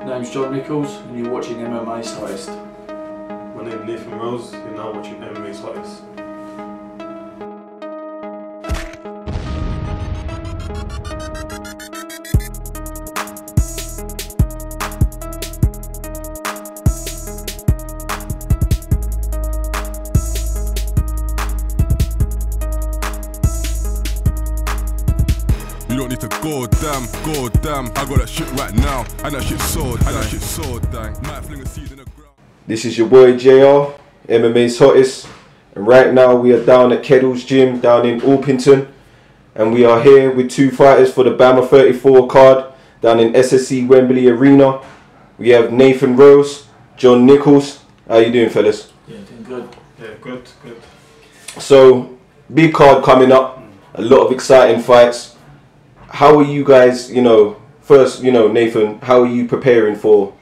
name's John Nichols and you're watching MMA Slightest. My name's Nathan Rose, you're now watching MMA Slightest. You don't need to go damn, I got that shit right now, and that shit's so dang. Might fling a seed in the ground. This is your boy JR, MMA's hottest, and right now we are down at Nicholl's gym down in Orpington, and we are here with two fighters for the BAMMA34 card down in SSC Wembley Arena. We have Nathan Rose, John Nichols. How you doing, fellas? Yeah, doing good. Yeah, good. So, big card coming up, a lot of exciting fights. How are you guys, first, Nathan, how are you preparing for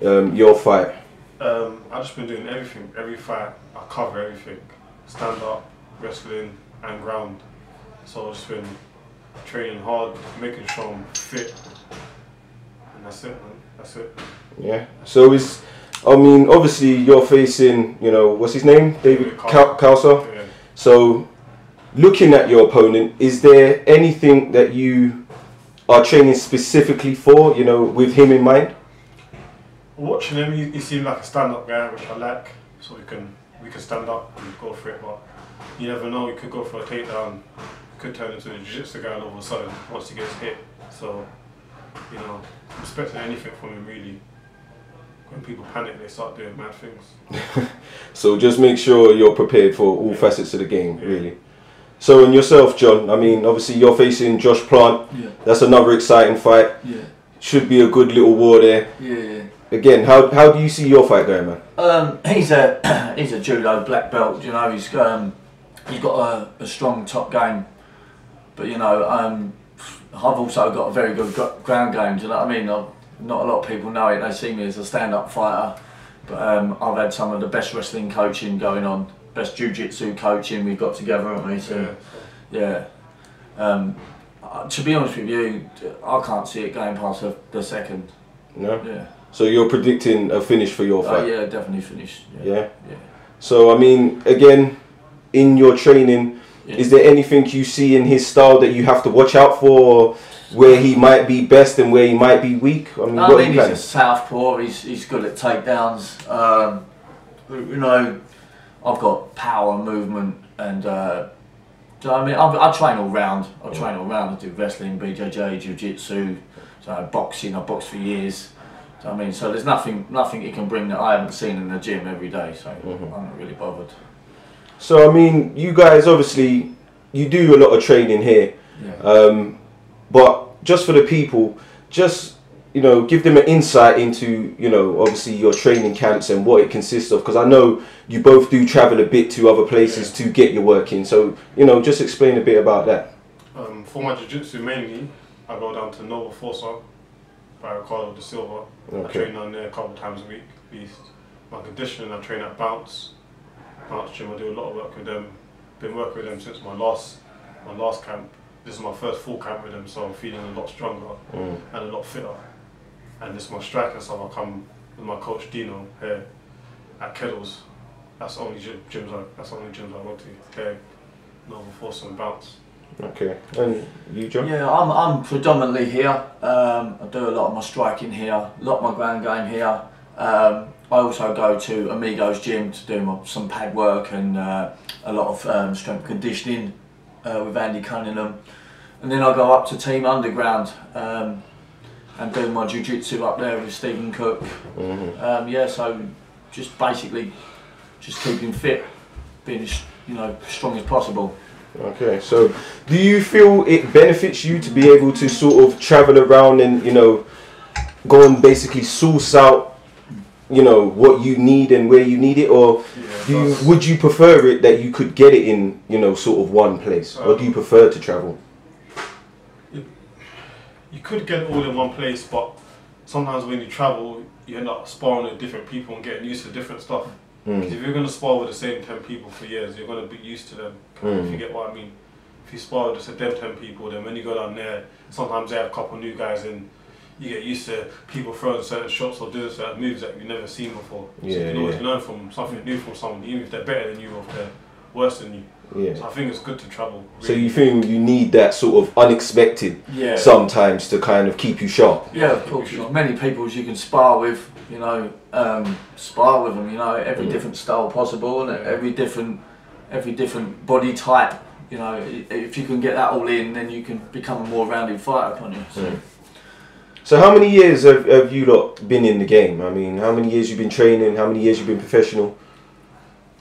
your fight? I've just been doing everything, every fight, I cover everything. Stand up, wrestling and ground. So I've just been training hard, making sure I'm fit. And that's it, man, that's it. Yeah, so obviously you're facing, what's his name? David Cowser. Yeah. So, looking at your opponent, is there anything that you are training specifically for, with him in mind? Watching him, he seemed like a stand-up guy, which I like. So we can stand up and go for it, but you never know, he could go for a takedown, could turn into a jiu-jitsu guy all of a sudden once he gets hit. So, I'm expecting anything from him really. When people panic, they start doing mad things. So just make sure you're prepared for all facets of the game, really. So, and yourself, John, obviously you're facing Josh Plant. Yeah. That's another exciting fight. Yeah. Should be a good little war there. Yeah. Again, how do you see your fight going, man? He's a judo black belt. He's got a strong top game, but I've also got a very good ground game. Do you know what I mean? Not a lot of people know it. They see me as a stand-up fighter, but I've had some of the best wrestling coaching going on, best jiu-jitsu coaching we've got together, haven't we? So, yeah. To be honest with you, I can't see it going past the second. No. Yeah. So you're predicting a finish for your fight? Yeah, definitely finish. Yeah. So again, in your training, is there anything you see in his style that you have to watch out for, or where he might be best and where he might be weak? He's a southpaw. He's good at takedowns. I've got power, movement, and do you know what I mean? I train all round. I do wrestling, BJJ, jiu-jitsu, boxing. I've boxed for years. So there's nothing he can bring that I haven't seen in the gym every day. So I'm not really bothered. So you guys obviously you do a lot of training here. Yeah. But just for the people, give them an insight into obviously your training camps and what it consists of, because I know you both do travel a bit to other places to get your work in. So just explain a bit about that. For my jiu-jitsu mainly, I go down to Nova Forza by Ricardo da Silva. Okay. I train down there a couple of times a week at least. My conditioning, I train at Bounce Gym. I do a lot of work with them. Been working with them since my last camp. This is my first full camp with them, so I'm feeling a lot stronger and a lot fitter. And this is my striking stuff. I come with my coach Dino here at Kettles. That's the only gyms I go to here. Nova Force and Bounce. Okay, and you, John? Yeah, I'm predominantly here. I do a lot of my striking here, a lot of my ground game here. I also go to Amigo's gym to do some pad work and a lot of strength conditioning with Andy Cunningham. And then I go up to Team Underground and do my jiu-jitsu up there with Stephen Cook. So just basically keeping fit, being strong as possible. Okay, so do you feel it benefits you to be able to sort of travel around and go and basically source out what you need and where you need it, or would you prefer it that you could get it in sort of one place, or do you prefer to travel? You could get it all in one place, but sometimes when you travel, you end up sparring with different people and getting used to different stuff. Because if you're going to spar with the same 10 people for years, you're going to be used to them, if you get what I mean. If you spar with just them 10 people, then when you go down there, sometimes they have a couple new guys and you get used to people throwing certain shots or doing certain moves that you've never seen before. Yeah, so you can always learn from something new from someone, even if they're better than you or if they're worse than you. Yeah. So I think it's good to travel. Really. So you think you need that sort of unexpected sometimes to kind of keep you sharp? Yeah, of course. As many people as you can spar with, you know, spar with them. You know, every different style possible, and every different body type. You know, if you can get that all in, then you can become a more rounded fighter, can't you? So how many years have you lot been in the game? I mean, how many years you've been training? How many years you've been professional?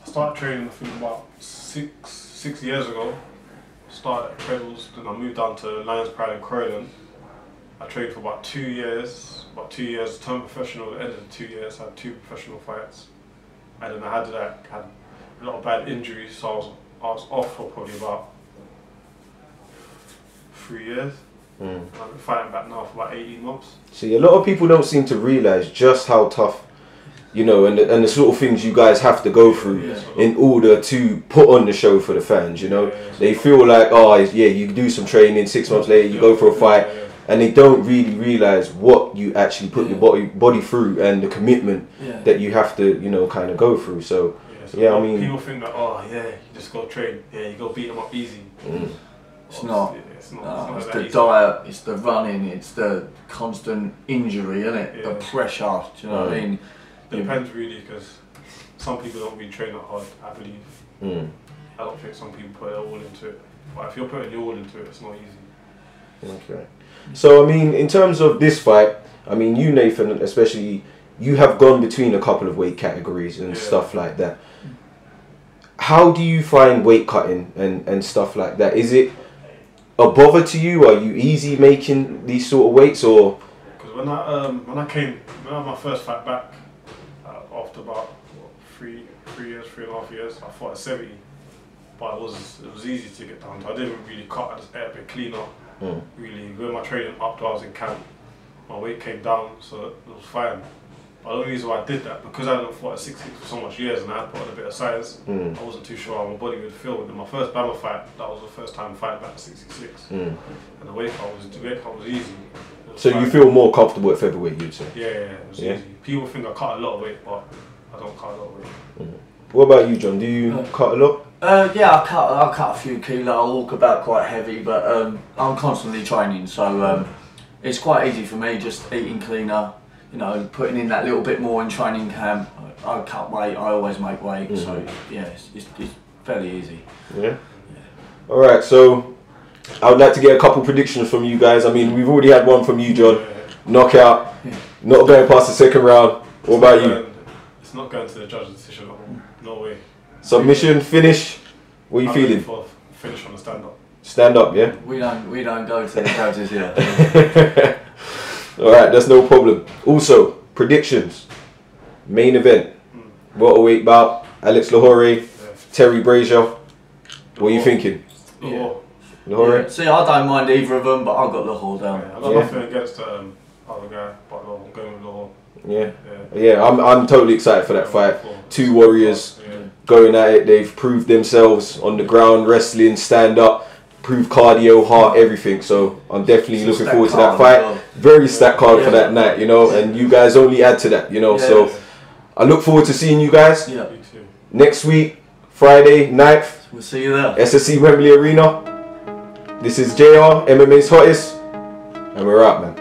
I started training, I think, about six years ago. Started at Trebles, then I moved down to Lions Pride in Croydon. I trained for about 2 years. Turned professional. At the end of the 2 years, I had 2 professional fights, and then I had a lot of bad injuries, so I was off for probably about 3 years. I've been fighting back now for about 18 months. See, a lot of people don't seem to realise just how tough, you know, and the sort of things you guys have to go through in order to put on the show for the fans, you know. They feel like, oh, yeah, you do some training, 6 months later you go for a fight, and they don't really realise what you actually put your body through and the commitment that you have to, you know, kind of go through. So, I mean, people think that, oh yeah, you just go train, you go beat them up easy. It's not. It's It's the diet, it's the running, it's the constant injury, isn't it? The pressure, do you know what I mean? Depends really, because some people don't really train that hard, I believe. I don't think some people put their all into it. But if you're putting your all into it, it's not easy. Okay. So, I mean, in terms of this fight, I mean, you, Nathan, especially, you have gone between a couple of weight categories and stuff like that. How do you find weight cutting and stuff like that? Is it a bother to you? Are you easy making these sort of weights, or? Because when I had my first fight back, after about 3 years, 3.5 years, I fought at 70, but it was easy to get down to. I didn't really cut, I just ate a bit cleaner. Really, when my training upped, I was in camp, my weight came down, so it was fine. But the only reason why I did that, because I hadn't fought at 66 for so much years and I had put on a bit of size, I wasn't too sure how my body would feel. In my first BAMMA fight, that was the first time fighting back at 66, and the weight cut was easy. So you feel more comfortable at featherweight, you'd say? Yeah, it was easy. People think I cut a lot of weight, but I don't cut a lot of weight. What about you, John? Do you cut a lot? Yeah, I cut a few kilos. I walk about quite heavy, but I'm constantly training, so it's quite easy for me. Just eating cleaner, you know, putting in that little bit more in training camp. I cut weight. I always make weight, so yeah, it's fairly easy. Yeah. All right, so I would like to get a couple predictions from you guys. I mean, we've already had one from you, John. Knockout. Not going past the second round. What about you? It's not going to the judge's decision. No way. Submission, finish. What are you feeling? For finish on the stand up. Stand up, yeah. We don't go to the judges here. All right, that's no problem. Also, predictions. Main event. Welterweight bout. Alex Lahore, Terry Brazier. What are you thinking? Lahore. Yeah. See, I don't mind either of them, but I've got Lahore down. I've got nothing against the other guy, but I'm going with Lahore. Yeah, I'm totally excited for that fight. 2 warriors going at it. They've proved themselves on the ground, wrestling, stand up, proved cardio, heart, everything. So I'm definitely looking forward to that fight. Very stacked card for that night, you know, and you guys only add to that, you know. So I look forward to seeing you guys next week, Friday 9th. We'll see you there. SSC Wembley Arena. This is JR, MMA's hottest, and we're out, man.